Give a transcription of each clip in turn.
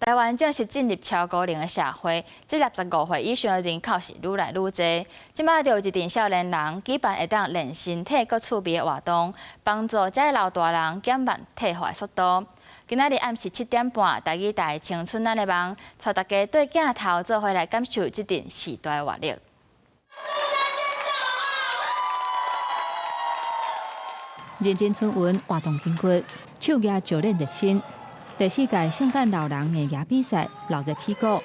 台湾正式进入超高龄的社会，这65岁以上的人口是愈来愈多。即摆就有一群少年人举办会当练身体佮趣味的活动，帮助这些老大人减慢退化速度。今仔日暗时7点半，台语台青春咱的梦，带大家对镜头做伙来感受这阵时代活力。认真春运活动筋骨，手艺教练热身。第4届圣诞老人艺艺比赛闹热起鼓，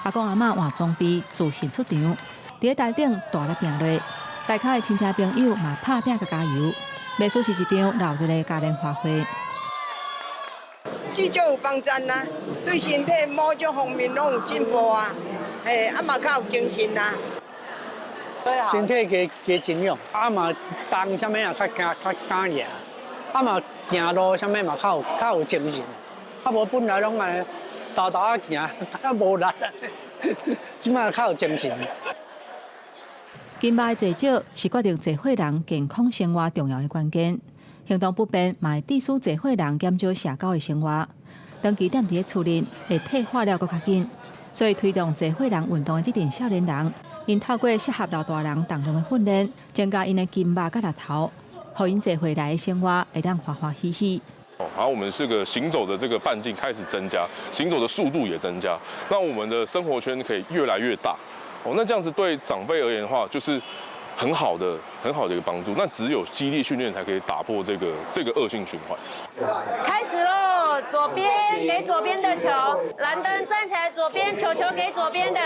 阿公阿嬷换装备自信出场，伫台顶大力拼落，大家的亲戚朋友嘛拍拼加油，袂输是一场闹热的家庭花卉。至少有帮助啦，对身体某种方面拢有进步啊，嘛较有精神啦。身体加尽量，嘛动啥物也较敢赢，嘛行路啥物嘛较有精神。无本来拢安尼走啊行，较无力，即摆较有精神。金牌坐少是决定坐伙人健康生活重要的关键。行动不便嘛会致使坐伙人减少社交的生活。长期踮伫厝内会退化了搁较紧，所以推动坐伙人运动的这群少年人，因透过适合老大人重量的训练，增加因的筋肉甲力头，互因坐回来的生活会当欢欢喜喜。然后我们这个行走的这个半径开始增加，行走的速度也增加，那我们的生活圈可以越来越大。那这样子对长辈而言的话，就是很好的一个帮助。那只有肌力训练才可以打破这个恶性循环。开始喽！左边给左边的球，蓝灯站起来，左边球给左边的。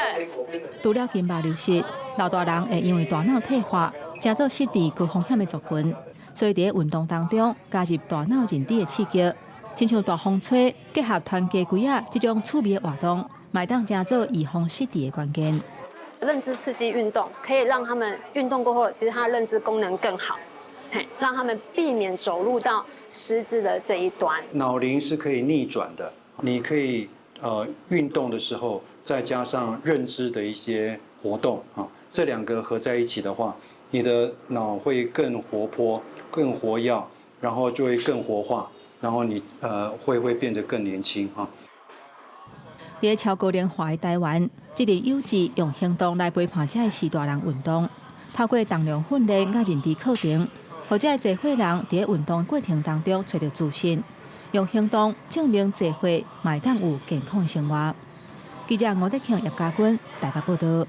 除了筋肉流失，老大人会因为大脑退化，加做失智高风险的族群。所以伫运动当中加入大脑认知的刺激，亲像大风吹结合团结规啊这种趣味的活动，麦当加做预防失智的关键。认知刺激运动可以让他们运动过后，其实他的认知功能更好，让他们避免走入到失智的这一端。脑龄是可以逆转的，你可以运动的时候，再加上认知的一些活动啊，这2个合在一起的话，你的脑会更活泼、更活跃，然后就会更活化，然后你会变得更年轻啊。伫超高龄化的台湾，这类幼稚用行动来陪伴这些时大人运动，透过重量训练甲认知课程，或者坐伙人伫运动过程当中找到自信，用行动证明坐伙嘛会当有健康的生活。记者吴德庆、叶家军台北报道。